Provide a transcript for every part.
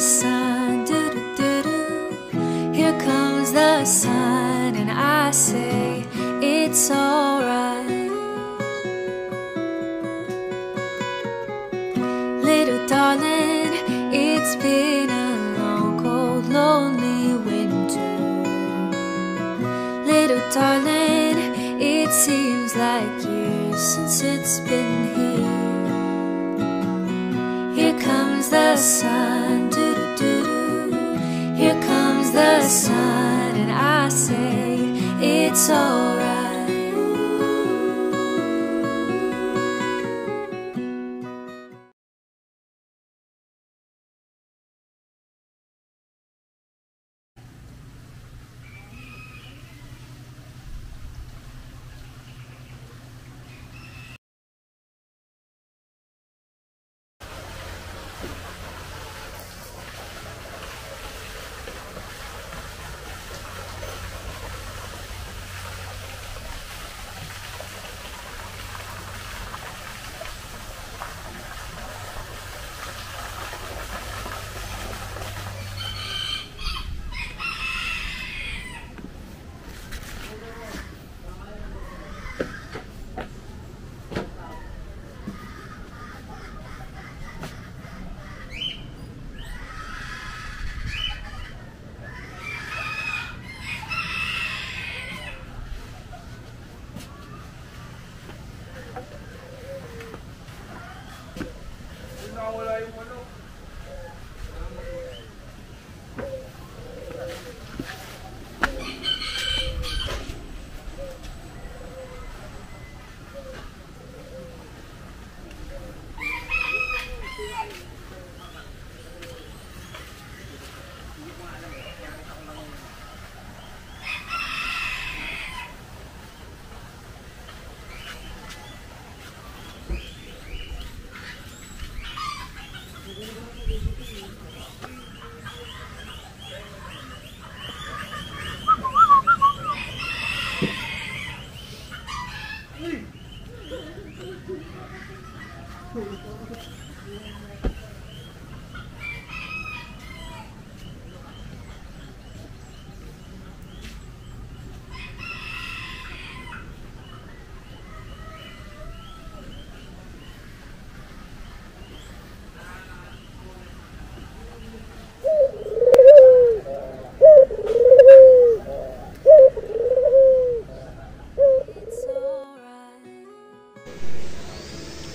sun, doo-doo-doo-doo. Here comes the sun, and I say it's alright. Little darling, it's been a long, cold, lonely winter. Little darling, it seems like years since it's been here. Here comes the sun, doo-doo-doo-doo. Here comes the sun, and I say it's alright.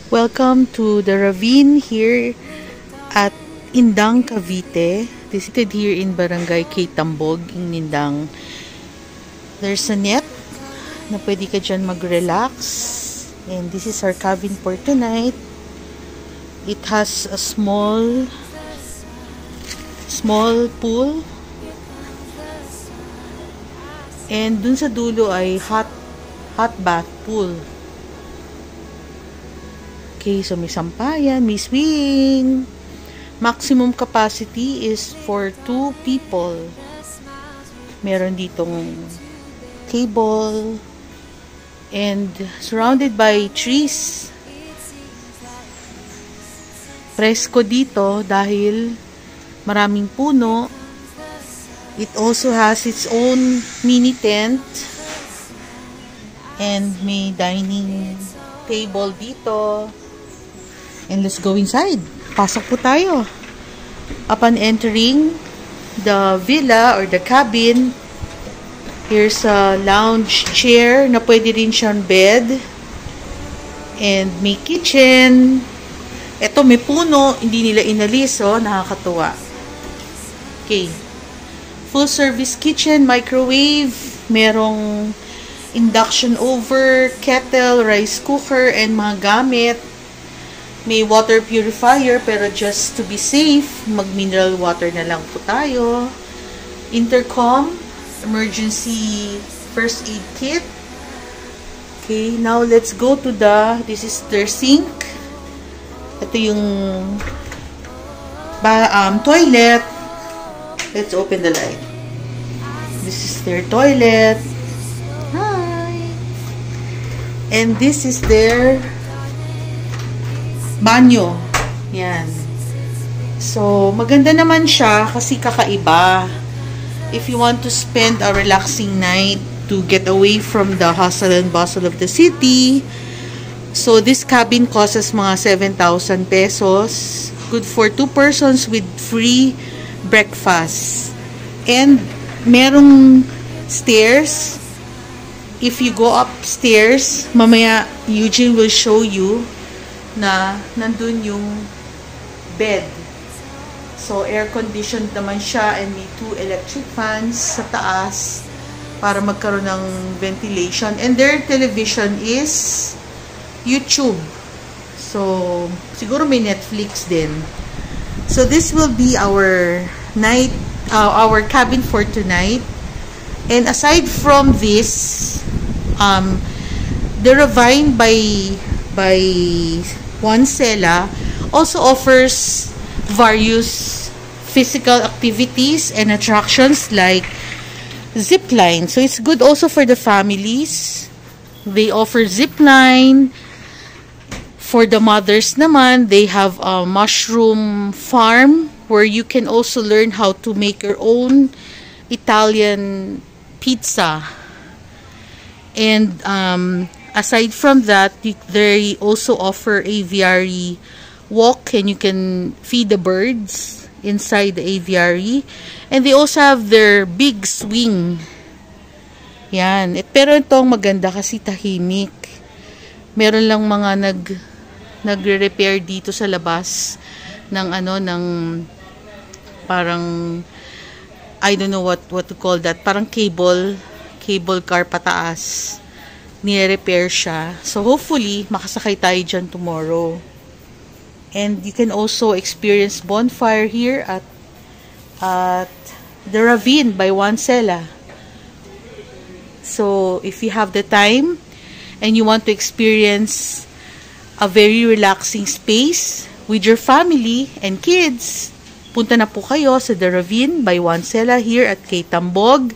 Welcome to the ravine here at Indang, Cavite. Visited here in Barangay K. Tambog in Indang. There's a net na pwede ka dyan mag-relax. And this is our cabin for tonight. It has a small pool. And dun sa dulo ay hot bath pool. Okay, so may sampayan, may swing. Maximum capacity is for 2 people. Meron ditong table and surrounded by trees. Presko dito dahil maraming puno. It also has its own mini tent and may dining table dito. And let's go inside. Pasok po tayo. Upon entering the villa or the cabin, here's a lounge chair na pwede rin siyang bed. And may kitchen. Ito may puno, hindi nila inalis, oh, nakakatuwa. Okay. Full service kitchen, microwave, merong induction oven, kettle, rice cooker, and mga gamit. May water purifier, pero just to be safe, mag-mineral water na lang po tayo. Intercom, emergency first aid kit. Okay, now let's go to this is their sink. Ito yung toilet. Let's open the light. This is their toilet. Hi! And this is their banyo. Yan. So, maganda naman siya kasi kakaiba. If you want to spend a relaxing night to get away from the hustle and bustle of the city, so this cabin costs mga 7,000 pesos. Good for 2 persons with free breakfast. And merong stairs. If you go upstairs, mamaya Eugene will show you na nandun yung bed. So, air-conditioned naman siya and may 2 electric fans sa taas para magkaroon ng ventilation. And their television is YouTube. So, siguro may Netflix din. So, this will be our night, our cabin for tonight. And aside from this, the Ravine by Wansela also offers various physical activities and attractions like zip line. So it's good also for the families. They offer zip line. For the mothers naman, they have a mushroom farm where you can also learn how to make your own Italian pizza. And aside from that, they also offer aviary walk, and you can feed the birds inside the aviary. And they also have their big swing. Yan. Pero itong maganda kasi tahimik. Meron lang mga nagre-repair dito sa labas ng ng parang I don't know what to call that. Parang cable car pataas. Nire-repair siya. So hopefully makasakay tayo dyan tomorrow. And you can also experience bonfire here at the Ravine by Wansela. So, if you have the time and you want to experience a very relaxing space with your family and kids, punta na po kayo sa The Ravine by Wansela here at Kay Tambog,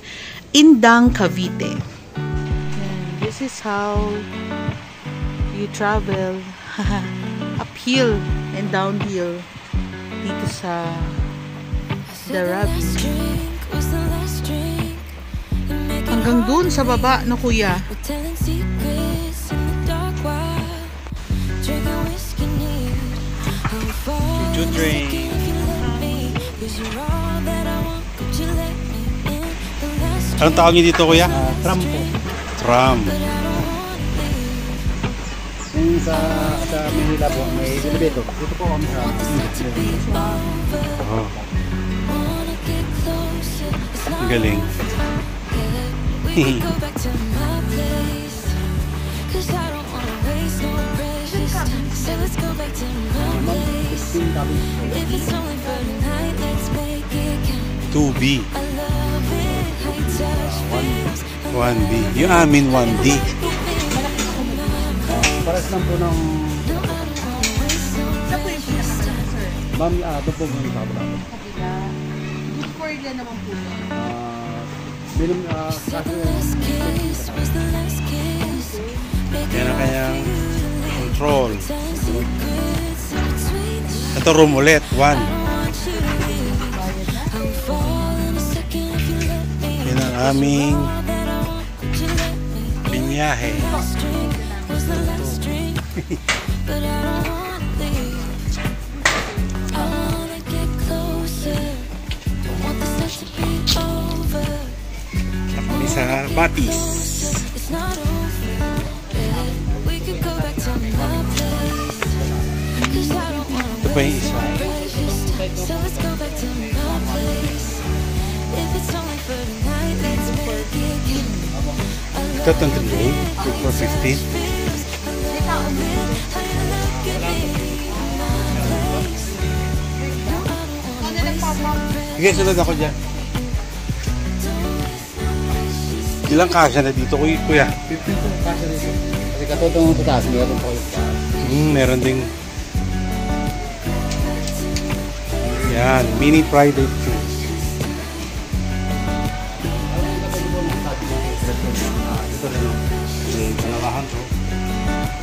Indang, Cavite. And this is how you travel uphill and downhill dito sa The Ravine. Hanggang dun sa baba na kuya. To drain. Anong tawag niyo dito kuya? Tram po. Tram. Yung sa Manila po, may elevator. Dito po kami sa Oh. Galing. Two B. 1B. Yung amin 1D. pares lang po ng Saan po yung pinaka, sir? ma'am, ito po yung kabila. Kabila. Good for ilan naman po yun? Minimum Yan ang kanyang control. Ito room ulit. 1. Yan ang aming binyahe. Kami sa Batis. Ito pa yung isa. Ito itong 3 for 15. Sige, sunod ako dyan. Ilang kasya na dito, kuya? 15 po kasi dito. Kasi katotong sa taas, meron po yung taas. Meron ding yan, mini private pool. Ito na yung dalawahan po.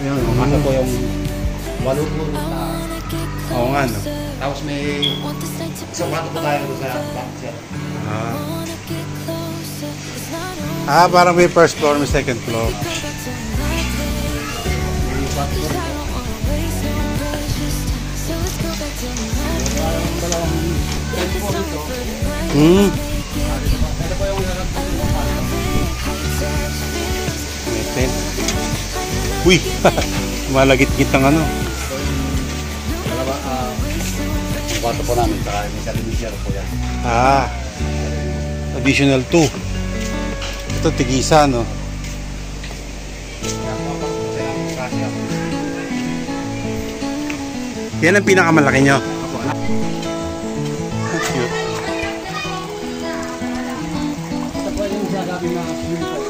Ayan, kasi po yung 8 po na. Oo nga, no? Tapos may isang bato po tayo sa back sir. Parang may first floor, may second floor. May bato po rin. Dalawang tent po dito. Ito po yung May tent. Uy! Malagit-git ang ano. dalawa, yung bato po namin, saka may sarili po yan. Additional 2. Ito, tigisa, no? Kaya po ako sa ilang kasi ako. Yan ang pinakamalaki nyo. Ako, anak. Cute. Ito po yung sinasabi na swimming pool.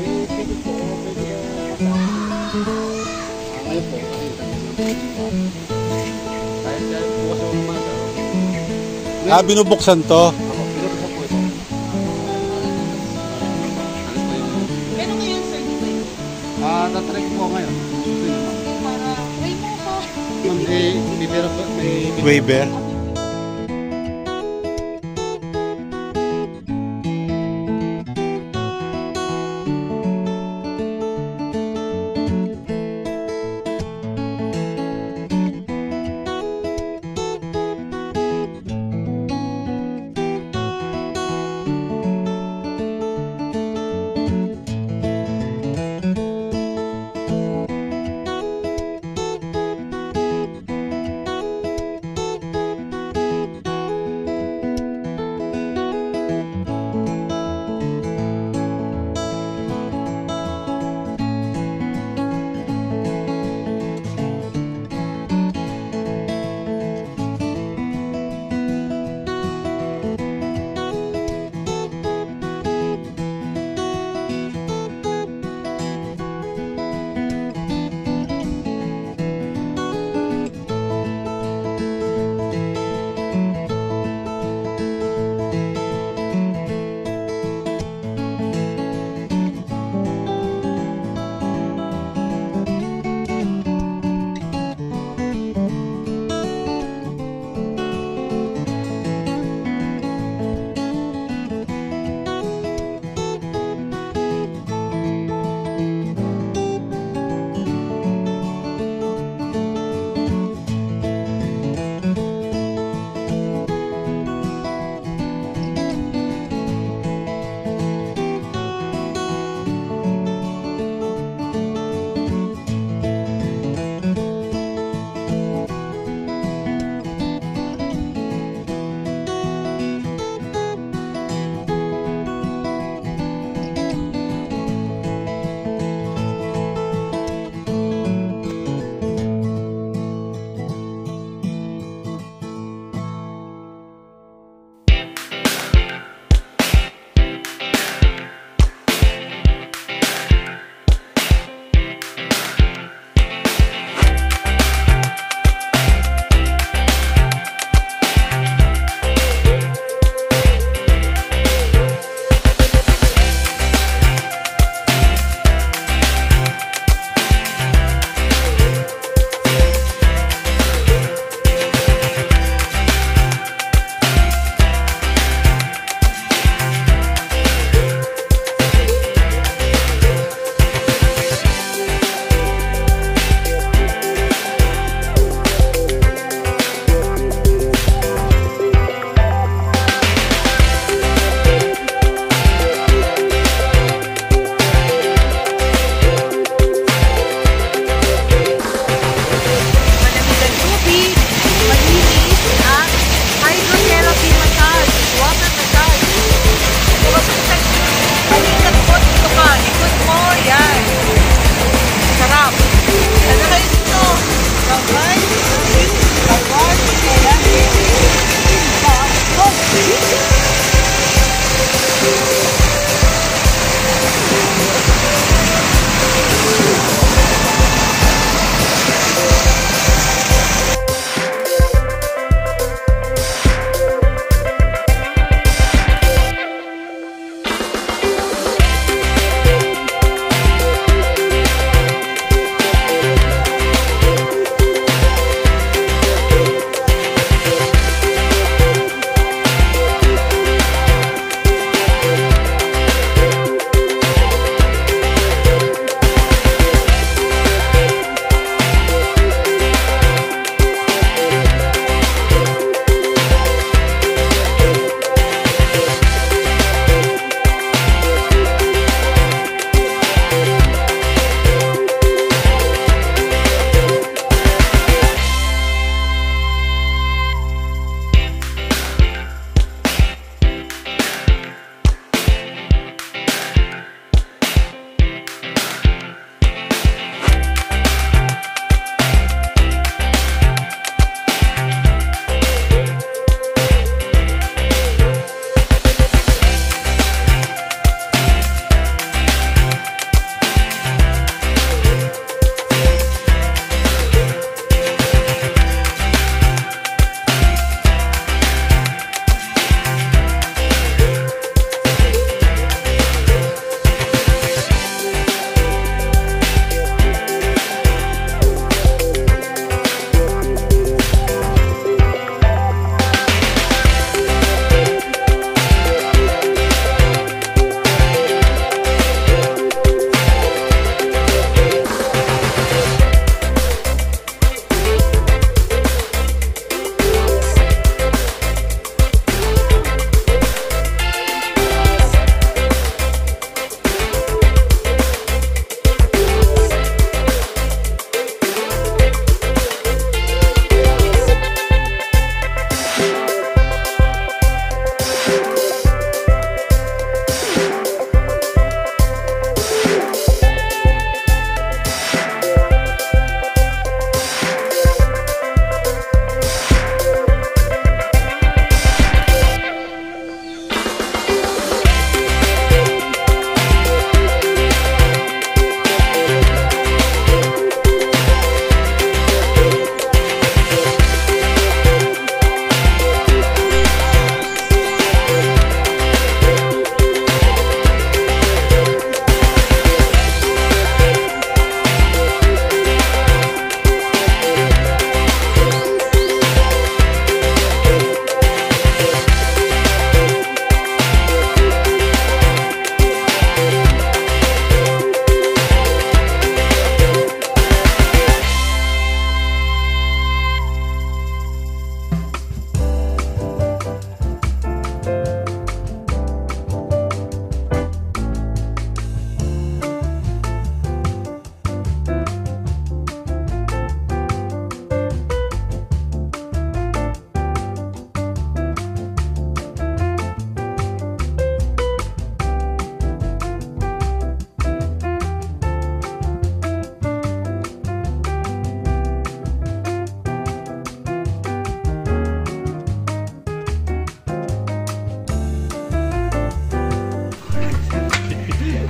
May pwede po, pwede ngayon po, kahit bukas yung umaga. Binubuksan to. Ako, pinupisa po ito. Ano po yung... Pero ngayon, sir, di ba yun? Tatrek po ngayon. Ito yun, ma'am. Para, try mo ko. Ma'am, may pera po, may... Waiver.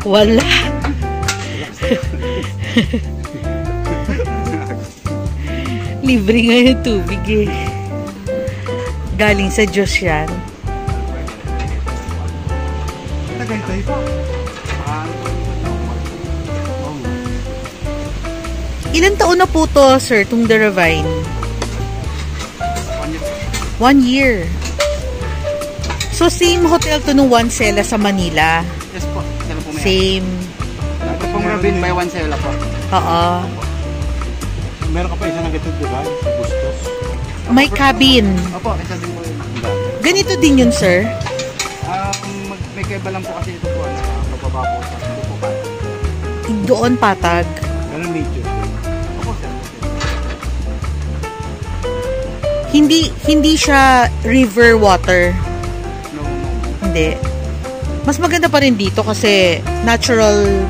Wala. Libre nga yung tubig eh. Galing sa Diyos yan. Tagaytay pa. Ilan taon na po to, sir, itong The Ravine? 1 year. So, same hotel to nung One Cella sa Manila. Yes po. Sila po may. Same. Ito pong Ravine by One Cella po. Oo. Meron ka pa isa ng ganito, di ba? Sa Bustos. May cabin. Opo, isa din po yun. Ganito din yun, sir. May kaiba lang po kasi ito po. Mababa po sa ito po pa. Doon patag. Meron medyo. Opo, sir. Hindi siya river water. No. Hindi. Mas maganda pa rin dito kasi natural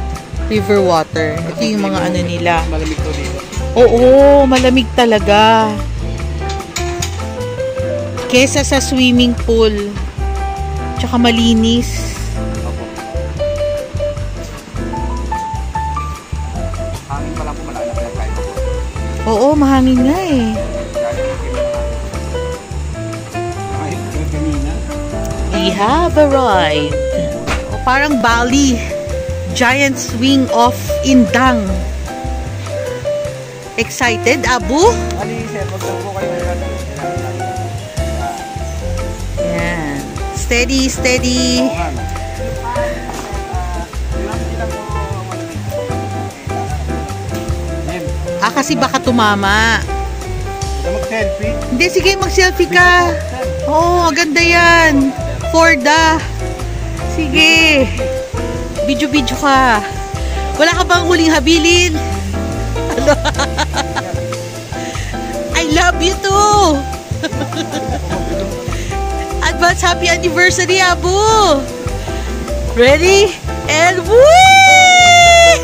river water. Ito yung mga ano nila. Malamig to dito. Oo, malamig talaga. Kesa sa swimming pool. Tsaka malinis. Opo. Hangin pa lang po malala. Kaya kahit po. Oo, mahangin nga eh. Ay, kanina. We have arrived. O, parang Bali. Giant swing of Indang. Excited, Abu? Ali, sir, wag lang po kayo Yan. Steady, steady. Kasi baka tumama. Mag-selfie. Hindi, sige, mag-selfie ka. Oo, ganda yan. Forda. Sige. Video-video ka. Wala ka bang huling habilin? Ano? I love you too. Advance happy anniversary, Abu. Ready? And whee!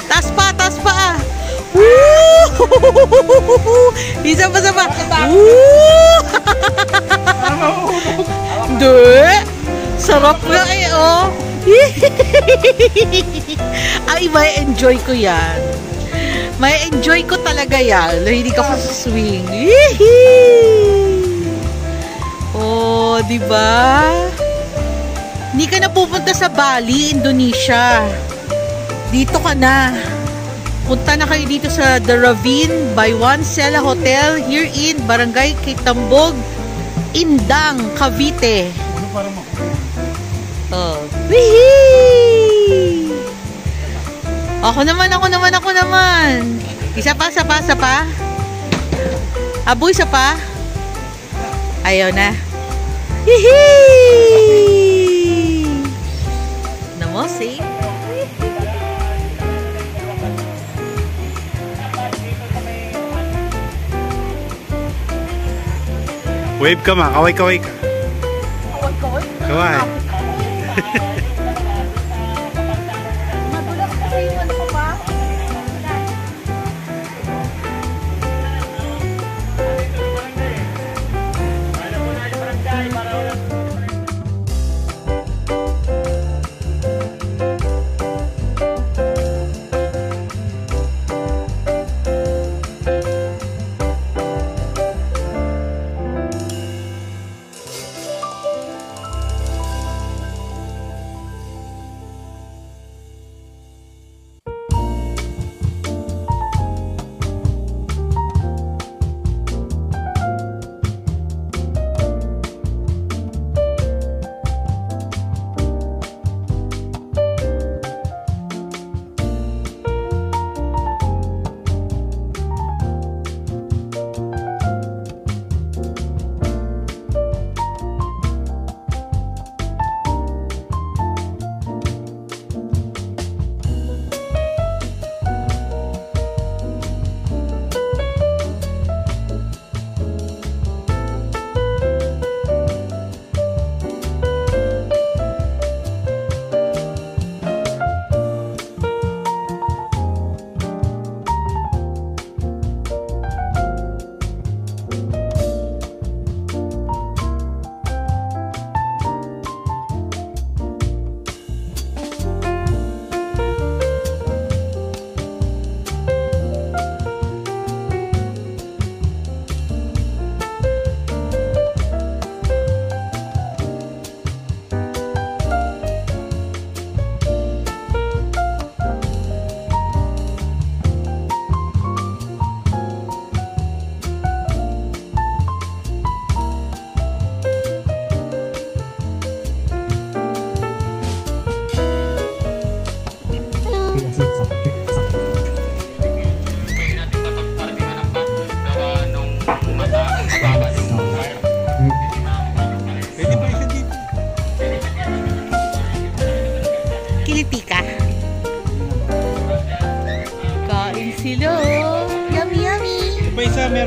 Tas pa, tas pa. Woo! Isa pa, isa pa. Woo! Duh! Sarap nga eh, oh. Ay, may enjoy ko yan. May enjoy ko talaga yan. Hindi ka sa swing. Oh, di ba? Hindi ka na pupunta sa Bali, Indonesia. Dito ka na. Punta na kayo dito sa The Ravine by One Cella Hotel here in Barangay Kitambog, Indang, Cavite. Oh. Wihee! Ako naman. Isa pa. Abu, isa pa. Ayaw na. Wihee! Namosi. Wave ka ma. Kaway-kaway ka. Kaway. Madulas kasi yung ano ko pa.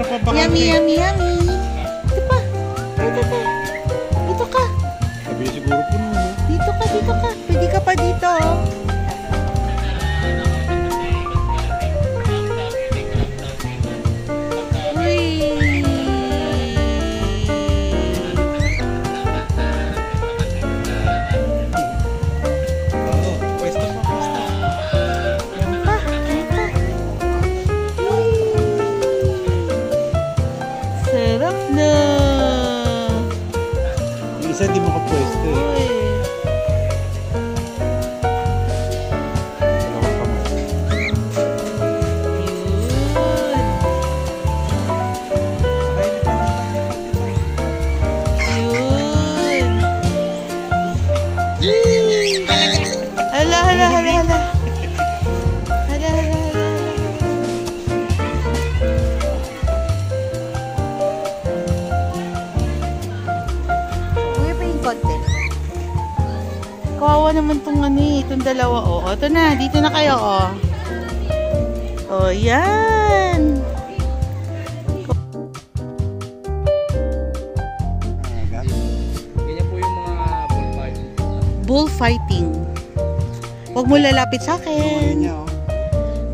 meron pa bakante. Yummy, yummy, yummy. Dito pa. Dito pa. Dito ka. Sabi niya siguro puno, no? Dito ka, dito ka. Pwede ka pa dito, oh. Isa di makapwesto eh. Dalawang kamay. Yun. Hala, hala, hala, hala. Hala, hala, hala. Kawawa naman itong ano eh, itong dalawa oh. Ito na, dito na kayo oh. Oh, yan. Ganyan po yung mga bullfighting. Bullfighting. Huwag mo lalapit sa akin. Niya, oh.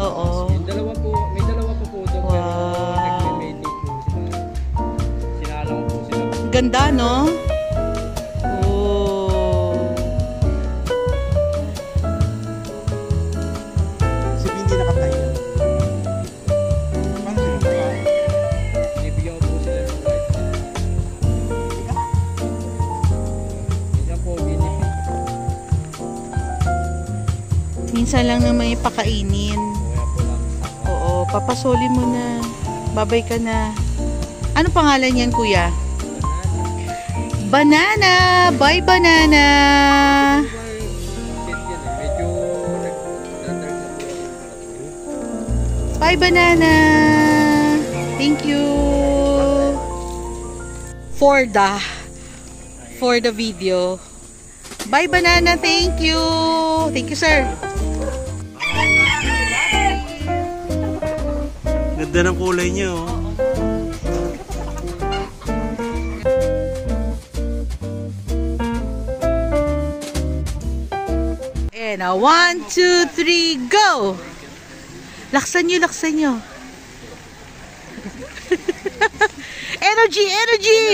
Oo. Yung dalawa po, may dalawa po po doon. Wow. Pero nagme-mating po sila. Sinalang po sila. Ganda, no? Minsan lang naman yung pakainin. Oo, papasoli mo na. Babay ka na. Ano pangalan yan, kuya? Banana! Bye, banana! Bye, banana! Thank you! For the video. Bye, banana! Thank you! Thank you, sir! Ganda ng kulay niya, oh. And 1, 2, 3, go! Laksan nyo, laksan nyo. Energy, energy!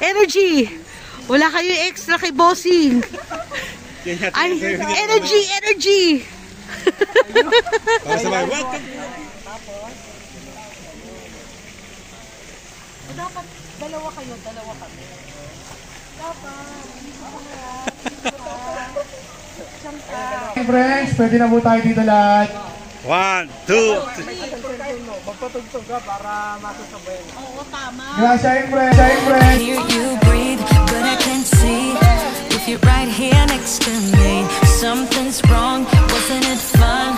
Energy! Wala kayo extra kay bossing. Ay, energy, energy! Para sabay, welcome! Dapat dalawa kayo, dalawa kami. Friends, pwede na po tayo dito lahat. 1, 2, 3. Magpatugtog ka para masasabay. Oo, tama. Gracias, friends. I hear you breathe, but I can't see if you're right here next to me. Something's wrong, wasn't it fun?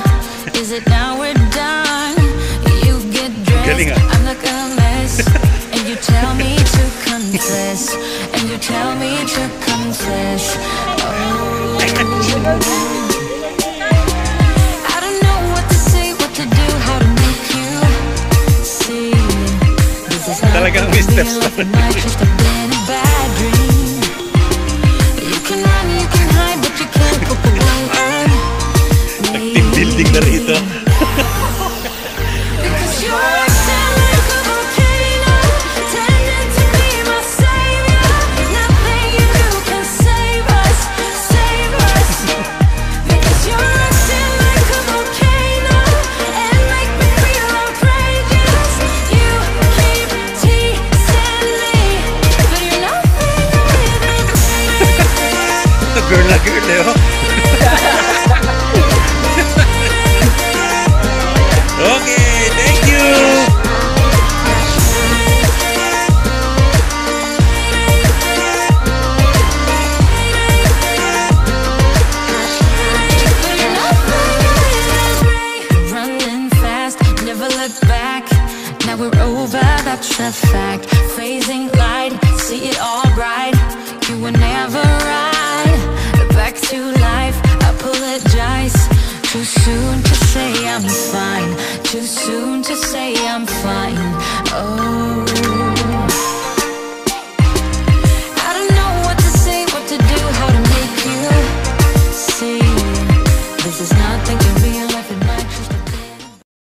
Is it now we're done? You get dressed, I look a mess, and you tell me to confess, and you tell me to confess. Oh. I don't know what to say, what to do, how to make you see. This is not Talagang real, may steps it might just have been a bad dream. You can run, you can hide, but you can't put the one on me. Building na rito. Because you're acting like a volcano, tending to be my savior. Nothing you do can save us, save us. Because you're acting like a volcano and make me feel outrageous. You keep teasing me, but you're nothing without me. Ito girl na girl, eh, oh. Okay, thank you. Running fast, never look back. Now we're over, that's a fact. Phasing light, see it all bright. You were never right. Back to life, apologize. Too soon to say I'm fine. Too soon.